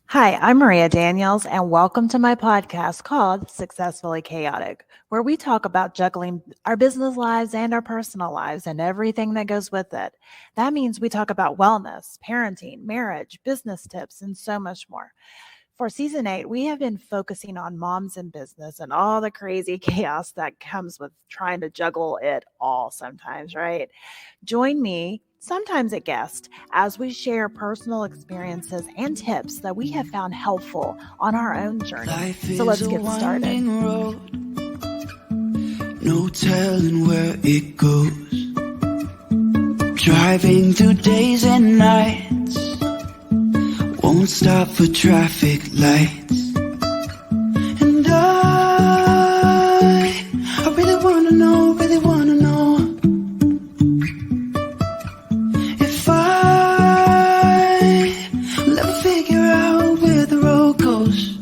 Hi, I'm Maria Daniels, and welcome to my podcast called Successfully Chaotic, where we talk about juggling our business lives and our personal lives and everything that goes with it. That means we talk about wellness, parenting, marriage, business tips, and so much more. For season 8, we have been focusing on moms in business and all the crazy chaos that comes with trying to juggle it all sometimes, right? Join me, sometimes a guest, as we share personal experiences and tips that we have found helpful on our own journey. So let's get started. Road, no telling where it goes. Driving through days and nights, won't stop for traffic lights. And I really wanna know if I'll ever figure out where the road goes.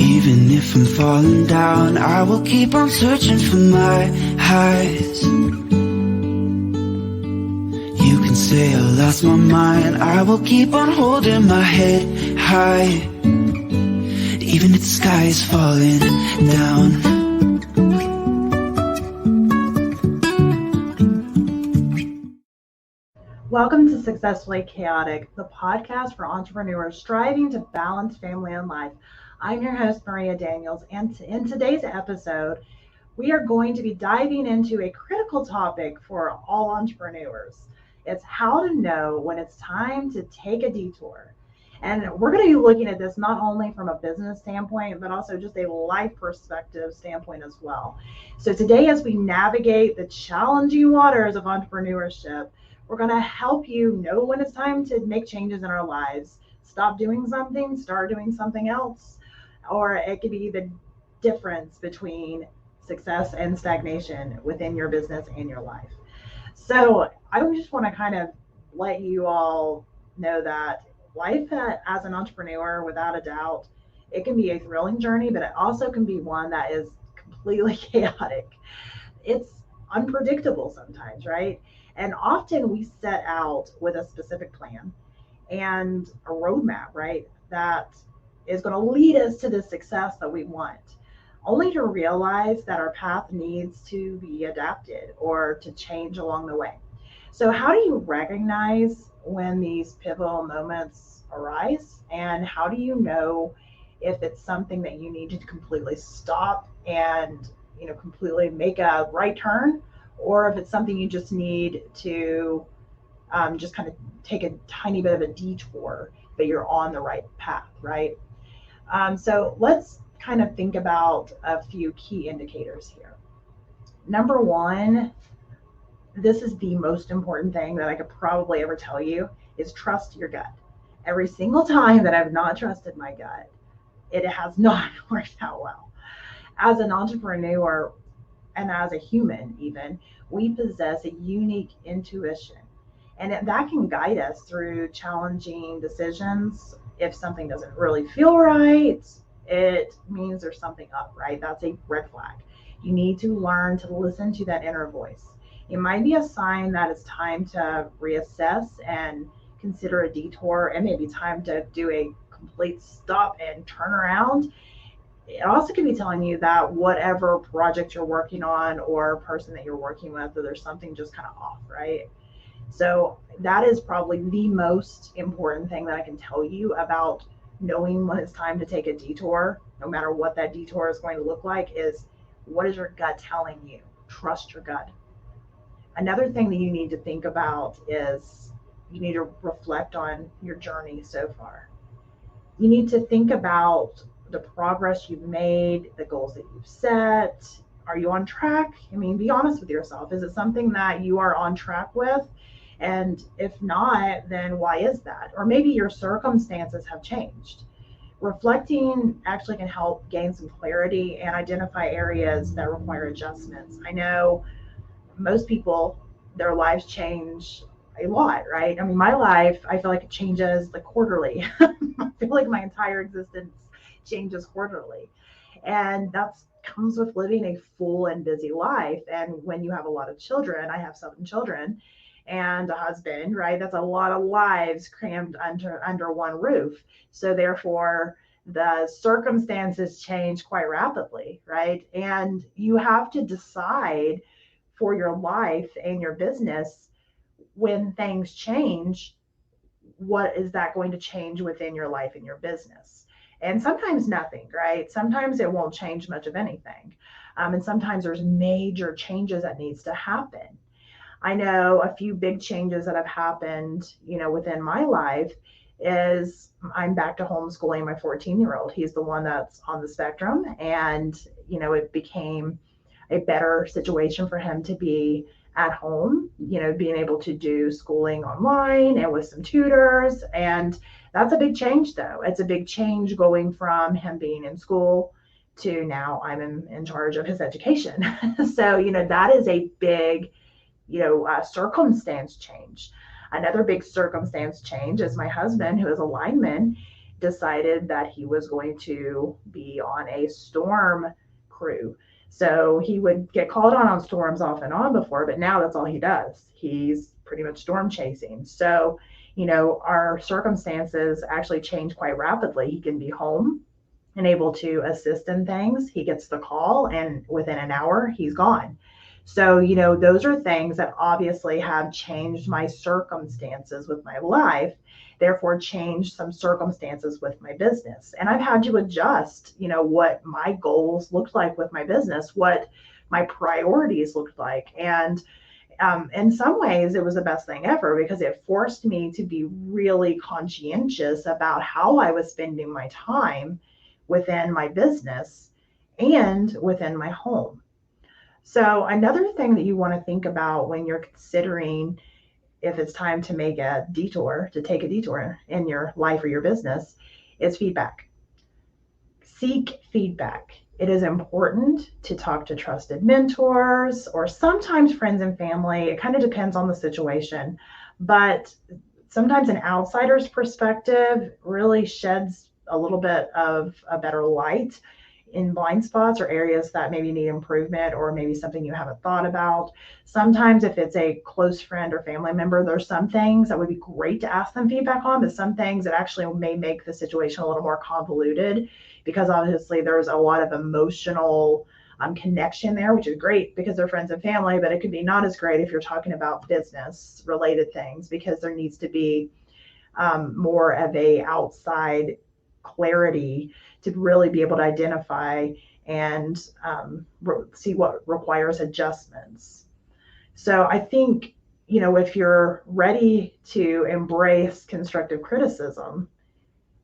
Even if I'm falling down, I will keep on searching for my highs. You can say I lost my mind, I will keep on holding my head high, even if the sky is falling down. Welcome to Successfully Chaotic, the podcast for entrepreneurs striving to balance family and life. I'm your host, Maria Daniels, and in today's episode, we are going to be diving into a critical topic for all entrepreneurs. It's how to know when it's time to take a detour. And we're going to be looking at this not only from a business standpoint, but also just a life perspective standpoint as well. So today, as we navigate the challenging waters of entrepreneurship, we're going to help you know when it's time to make changes in our lives, stop doing something, start doing something else, or it could be the difference between success and stagnation within your business and your life. So I just want to kind of let you all know that life as an entrepreneur, without a doubt, it can be a thrilling journey, but it also can be one that is completely chaotic. It's unpredictable sometimes, right? And often we set out with a specific plan and a roadmap, right? That is going to lead us to the success that we want, only to realize that our path needs to be adapted or to change along the way. So, how do you recognize when these pivotal moments arise? And how do you know if it's something that you need to completely stop and completely make a right turn, or if it's something you just need to just kind of take a tiny bit of a detour, but you're on the right path, right? So let's kind of think about a few key indicators here. Number one, this is the most important thing that I could probably ever tell you, is trust your gut. Every single time that I've not trusted my gut, it has not worked out well. As an entrepreneur and as a human, even, we possess a unique intuition. And that can guide us through challenging decisions. If something doesn't really feel right, it means there's something up, right? That's a red flag. You need to learn to listen to that inner voice. It might be a sign that it's time to reassess and consider a detour, and maybe time to do a complete stop and turn around. It also can be telling you that whatever project you're working on or person that you're working with, that there's something just kind of off, right? So that is probably the most important thing that I can tell you about knowing when it's time to take a detour, no matter what that detour is going to look like, is what is your gut telling you? Trust your gut. Another thing that you need to think about is you need to reflect on your journey so far. You need to think about the progress you've made, the goals that you've set. Are you on track? I mean, be honest with yourself. Is it something that you are on track with? And if not, then why is that? Or maybe your circumstances have changed. Reflecting actually can help gain some clarity and identify areas that require adjustments. I know most people, their lives change a lot, right? I mean, my life, I feel like it changes like quarterly. I feel like my entire existence changes quarterly. And that's comes with living a full and busy life. And when you have a lot of children, I have 7 children, and a husband, right? That's a lot of lives crammed under one roof. So therefore, the circumstances change quite rapidly, right? And you have to decide for your life and your business when things change, what is that going to change within your life and your business? And sometimes nothing, right? Sometimes it won't change much of anything. And sometimes there's major changes that needs to happen. I know a few big changes that have happened, within my life is I'm back to homeschooling my 14-year-old. He's the one that's on the spectrum. And, it became a better situation for him to be at home, being able to do schooling online and with some tutors. And that's a big change, though. It's a big change going from him being in school to now I'm in charge of his education. So, that is a big circumstance change. Another big circumstance change is my husband, who is a lineman, decided that he was going to be on a storm crew. So he would get called on storms off and on before, but now that's all he does. He's pretty much storm chasing. So, our circumstances actually change quite rapidly. He can be home and able to assist in things. He gets the call, and within an hour, he's gone. So, those are things that obviously have changed my circumstances with my life, therefore changed some circumstances with my business. And I've had to adjust, what my goals looked like with my business, what my priorities looked like. And in some ways, it was the best thing ever because it forced me to be really conscientious about how I was spending my time within my business and within my home. So another thing that you want to think about when you're considering if it's time to make a detour, to take a detour in your life or your business, is feedback. Seek feedback. It is important to talk to trusted mentors or sometimes friends and family. It kind of depends on the situation, but sometimes an outsider's perspective really sheds a little bit of a better light in blind spots or areas that maybe need improvement or maybe something you haven't thought about. Sometimes if it's a close friend or family member, there's some things that would be great to ask them feedback on, but some things that actually may make the situation a little more convoluted because obviously there's a lot of emotional connection there, which is great because they're friends and family, but it could be not as great if you're talking about business related things because there needs to be more of a outside clarity to really be able to identify and see what requires adjustments. So I think, if you're ready to embrace constructive criticism,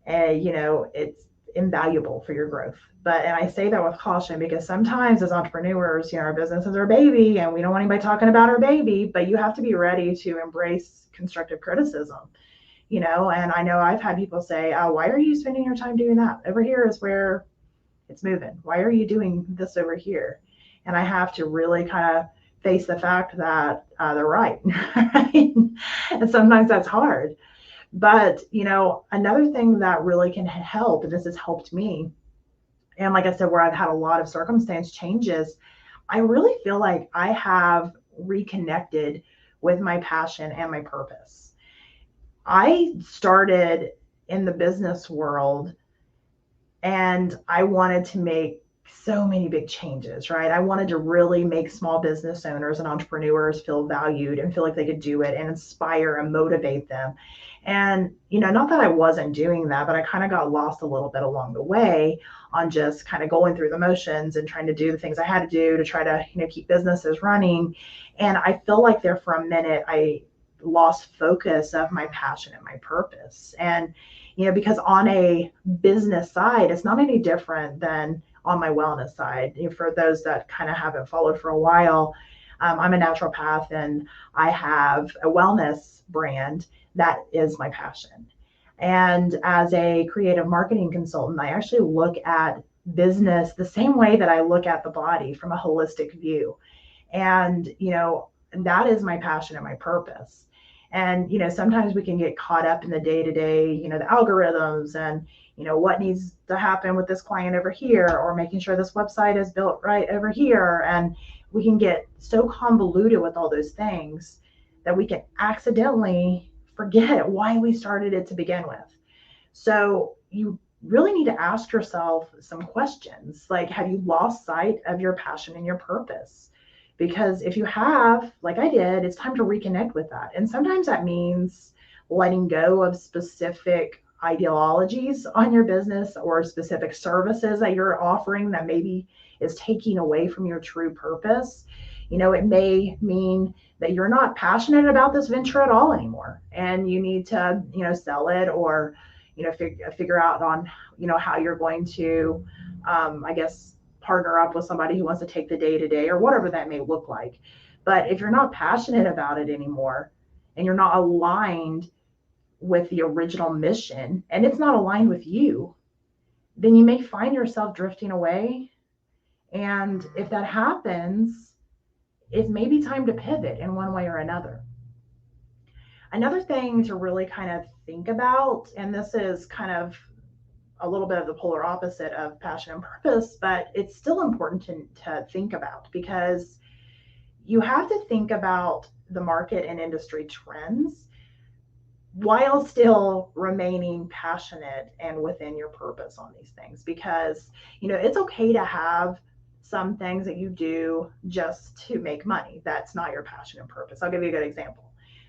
it's invaluable for your growth. And I say that with caution because sometimes as entrepreneurs, our business is our baby and we don't want anybody talking about our baby, but you have to be ready to embrace constructive criticism. And I know I've had people say, oh, why are you spending your time doing that? Over here is where it's moving. Why are you doing this over here? And I have to really kind of face the fact that they're right. Right? And sometimes that's hard. But, another thing that really can help, and this has helped me, and like I said, where I've had a lot of circumstance changes, I really feel like I have reconnected with my passion and my purpose. I started in the business world and I wanted to make so many big changes, right? I wanted to really make small business owners and entrepreneurs feel valued and feel like they could do it and inspire and motivate them. And, not that I wasn't doing that, but I kind of got lost a little bit along the way on just kind of going through the motions and trying to do the things I had to do to try to, keep businesses running. And I feel like there for a minute, I lost focus of my passion and my purpose. And, because on a business side, it's not any different than on my wellness side. For those that kind of haven't followed for a while, I'm a naturopath and I have a wellness brand that is my passion. And as a creative marketing consultant, I actually look at business the same way that I look at the body from a holistic view. And, that is my passion and my purpose. And, sometimes we can get caught up in the day-to-day, the algorithms and, what needs to happen with this client over here or making sure this website is built right over here. And we can get so convoluted with all those things that we can accidentally forget why we started it to begin with. So you really need to ask yourself some questions like, have you lost sight of your passion and your purpose? Because if you have, like I did, it's time to reconnect with that. And sometimes that means letting go of specific ideologies on your business or specific services that you're offering that maybe is taking away from your true purpose. It may mean that you're not passionate about this venture at all anymore and you need to, sell it or, figure out on, how you're going to, I guess, partner up with somebody who wants to take the day to day or whatever that may look like. But if you're not passionate about it anymore and you're not aligned with the original mission and it's not aligned with you, then you may find yourself drifting away. And if that happens, it may be time to pivot in one way or another. Another thing to really kind of think about, and this is kind of a little bit of the polar opposite of passion and purpose, but it's still important to think about because you have to think about the market and industry trends while still remaining passionate and within your purpose on these things. Because, it's okay to have some things that you do just to make money. That's not your passion and purpose. I'll give you a good example.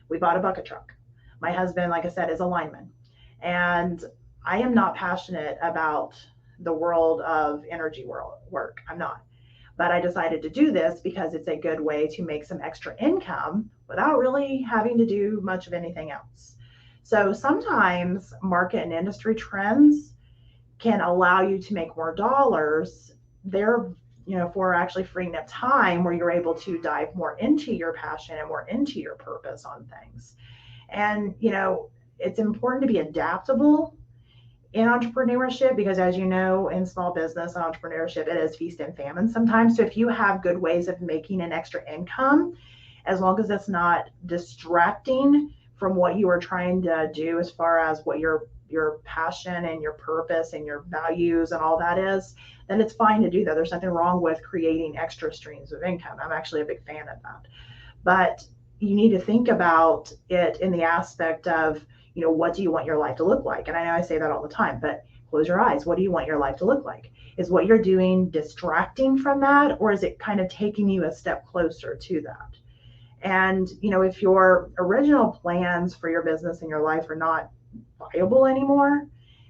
We bought a bucket truck. My husband, like I said, is a lineman. And I am not passionate about the world of energy work. I'm not. But I decided to do this because it's a good way to make some extra income without really having to do much of anything else. So sometimes market and industry trends can allow you to make more dollars. They're, for actually freeing up time where you're able to dive more into your passion and more into your purpose on things. And, it's important to be adaptable in entrepreneurship because, as you know, in small business and entrepreneurship, it is feast and famine sometimes. So if you have good ways of making an extra income, as long as it's not distracting from what you are trying to do as far as what your passion and your purpose and your values and all that is, then it's fine to do that. There's nothing wrong with creating extra streams of income. I'm actually a big fan of that. But you need to think about it in the aspect of, what do you want your life to look like? And I know I say that all the time, but close your eyes. What do you want your life to look like? Is what you're doing distracting from that, or is it kind of taking you a step closer to that? And, if your original plans for your business and your life are not viable anymore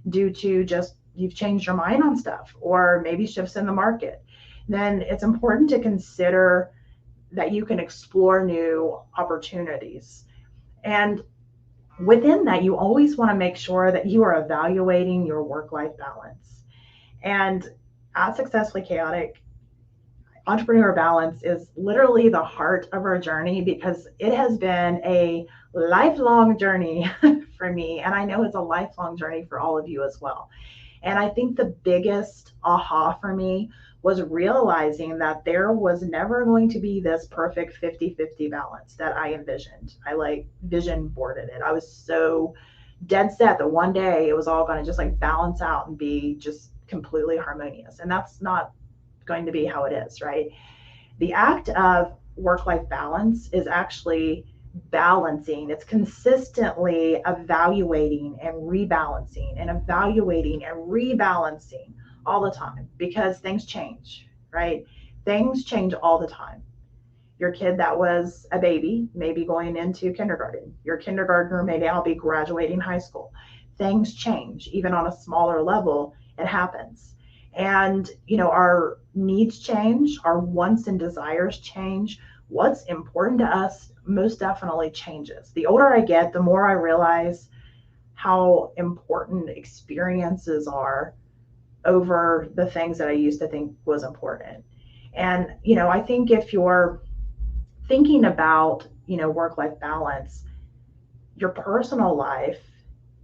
due to just you've changed your mind on stuff or maybe shifts in the market, then it's important to consider that you can explore new opportunities. And within that, you always want to make sure that you are evaluating your work-life balance. And at Successfully Chaotic, entrepreneur balance is literally the heart of our journey because it has been a lifelong journey for me. And I know it's a lifelong journey for all of you as well. And I think the biggest aha for me was realizing that there was never going to be this perfect 50-50 balance that I envisioned. I vision boarded it. I was so dead set that one day it was all going to just balance out and be just completely harmonious. And that's not going to be how it is, right? The act of work-life balance is actually balancing. It's consistently evaluating and rebalancing and evaluating and rebalancing all the time because things change, right? Things change all the time. Your kid that was a baby may be going into kindergarten. Your kindergartner may now be graduating high school. Things change. Even on a smaller level, it happens. And, our needs change, our wants and desires change. What's important to us most definitely changes. The older I get, the more I realize how important experiences are over the things that I used to think was important. And, I think if you're thinking about, work-life balance, your personal life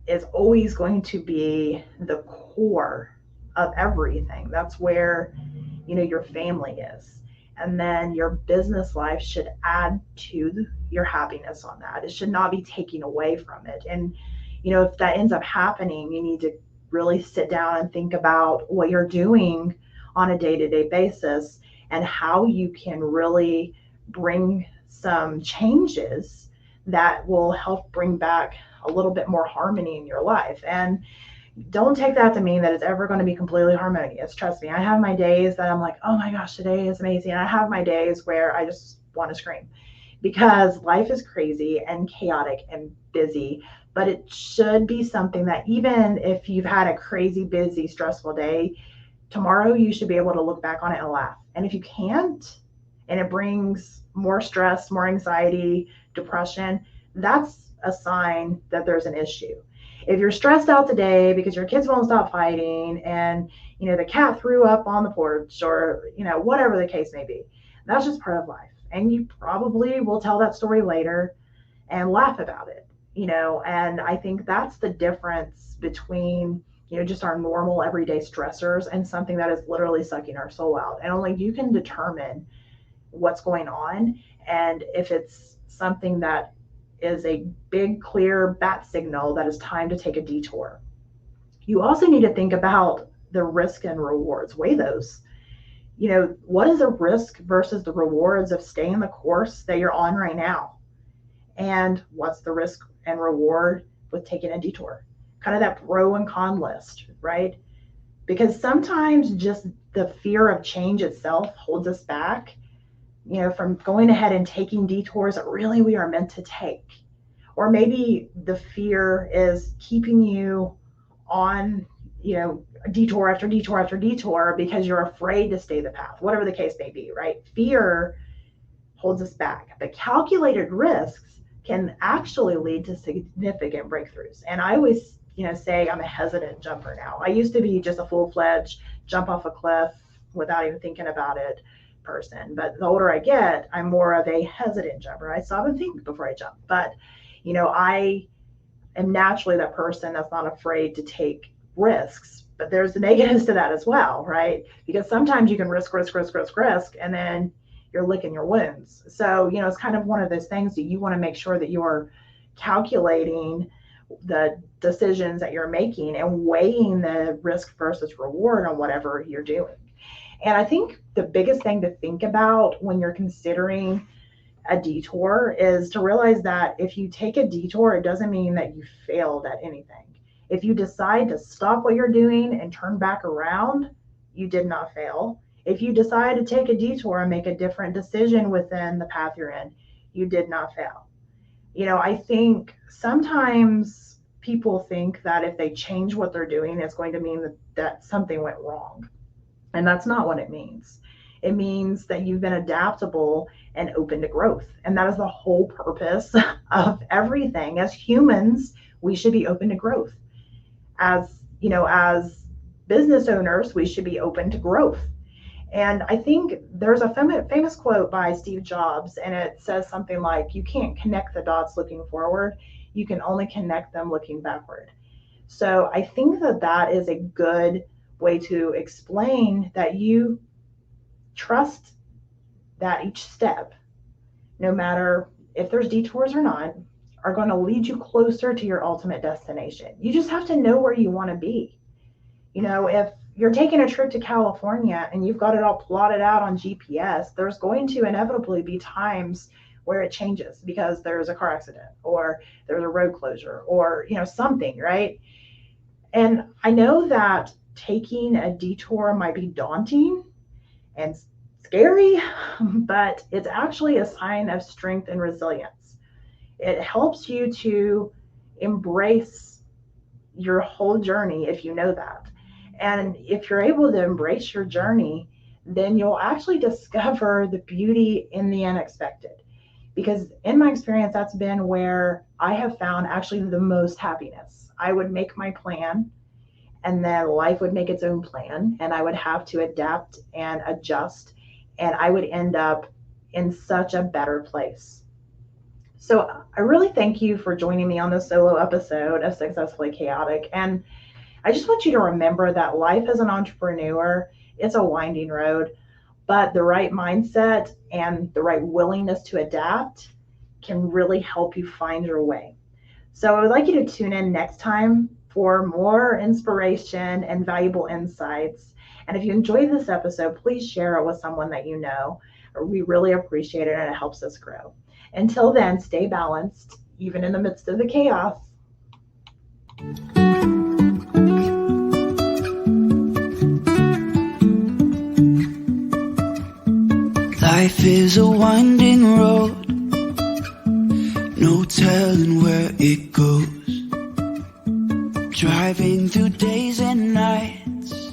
is always going to be the core of everything. That's where, your family is. And then your business life should add to your happiness on that. It should not be taking away from it. And, if that ends up happening, you need to really sit down and think about what you're doing on a day-to-day basis and how you can really bring some changes that will help bring back a little bit more harmony in your life. And don't take that to mean that it's ever going to be completely harmonious. Trust me, I have my days that I'm like, oh my gosh, today is amazing. I have my days where I just want to scream because life is crazy and chaotic and busy. But it should be something that even if you've had a crazy, busy, stressful day, tomorrow you should be able to look back on it and laugh. And if you can't, and it brings more stress, more anxiety, depression, that's a sign that there's an issue. If you're stressed out today because your kids won't stop fighting and the cat threw up on the porch or whatever the case may be, that's just part of life. And you probably will tell that story later and laugh about it. And I think that's the difference between just our normal everyday stressors and something that is literally sucking our soul out. And only you can determine what's going on and if it's something that is a big, clear bat signal that it's time to take a detour. You also need to think about the risk and rewards. Weigh those. What is the risk versus the rewards of staying the course that you're on right now? And what's the risk and reward with taking a detour? Kind of that pro and con list, right? Because sometimes just the fear of change itself holds us back, from going ahead and taking detours that really we are meant to take. Or maybe the fear is keeping you on, detour after detour after detour because you're afraid to stay the path, whatever the case may be, right? Fear holds us back. But calculated risks can actually lead to significant breakthroughs. And I always, say I'm a hesitant jumper now. I used to be just a full-fledged jump off a cliff without even thinking about it person. But the older I get, I'm more of a hesitant jumper. I stop and think before I jump. But, I am naturally that person that's not afraid to take risks. But there's the negatives to that as well, right? Because sometimes you can risk, and then you're licking your wounds. So, it's kind of one of those things that you want to make sure that you're calculating the decisions that you're making and weighing the risk versus reward on whatever you're doing. And I think the biggest thing to think about when you're considering a detour is to realize that if you take a detour, it doesn't mean that you failed at anything. If you decide to stop what you're doing and turn back around, you did not fail. If you decide to take a detour and make a different decision within the path you're in, you did not fail. I think sometimes people think that if they change what they're doing, it's going to mean that something went wrong. And that's not what it means. It means that you've been adaptable and open to growth. And that is the whole purpose of everything. As humans, we should be open to growth. As business owners, we should be open to growth. And I think there's a famous quote by Steve Jobs, and it says something like, you can't connect the dots looking forward. You can only connect them looking backward. So I think that is a good way to explain that you trust that each step, no matter if there's detours or not, are going to lead you closer to your ultimate destination. You just have to know where you want to be. If you're taking a trip to California and you've got it all plotted out on GPS, there's going to inevitably be times where it changes because there's a car accident or there's a road closure or, something, right? And I know that taking a detour might be daunting and scary, but it's actually a sign of strength and resilience. It helps you to embrace your whole journey if you know that. And if you're able to embrace your journey, then you'll actually discover the beauty in the unexpected. Because in my experience, that's been where I have found actually the most happiness. I would make my plan, and then life would make its own plan, and I would have to adapt and adjust, and I would end up in such a better place. So I really thank you for joining me on this solo episode of Successfully Chaotic. And I just want you to remember that life as an entrepreneur, it's a winding road, but the right mindset and the right willingness to adapt can really help you find your way. So I would like you to tune in next time for more inspiration and valuable insights. And if you enjoyed this episode, please share it with someone that you know. We really appreciate it, and it helps us grow. Until then, stay balanced, even in the midst of the chaos. Life is a winding road, no telling where it goes. Driving through days and nights,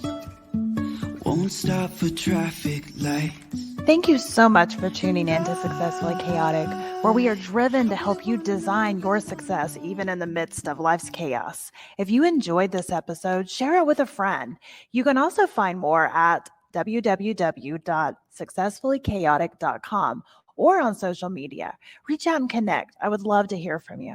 won't stop for traffic lights. Thank you so much for tuning in to Successfully Chaotic, where we are driven to help you design your success even in the midst of life's chaos. If you enjoyed this episode, share it with a friend. You can also find more at www.successfullychaotic.com or on social media. Reach out and connect. I would love to hear from you.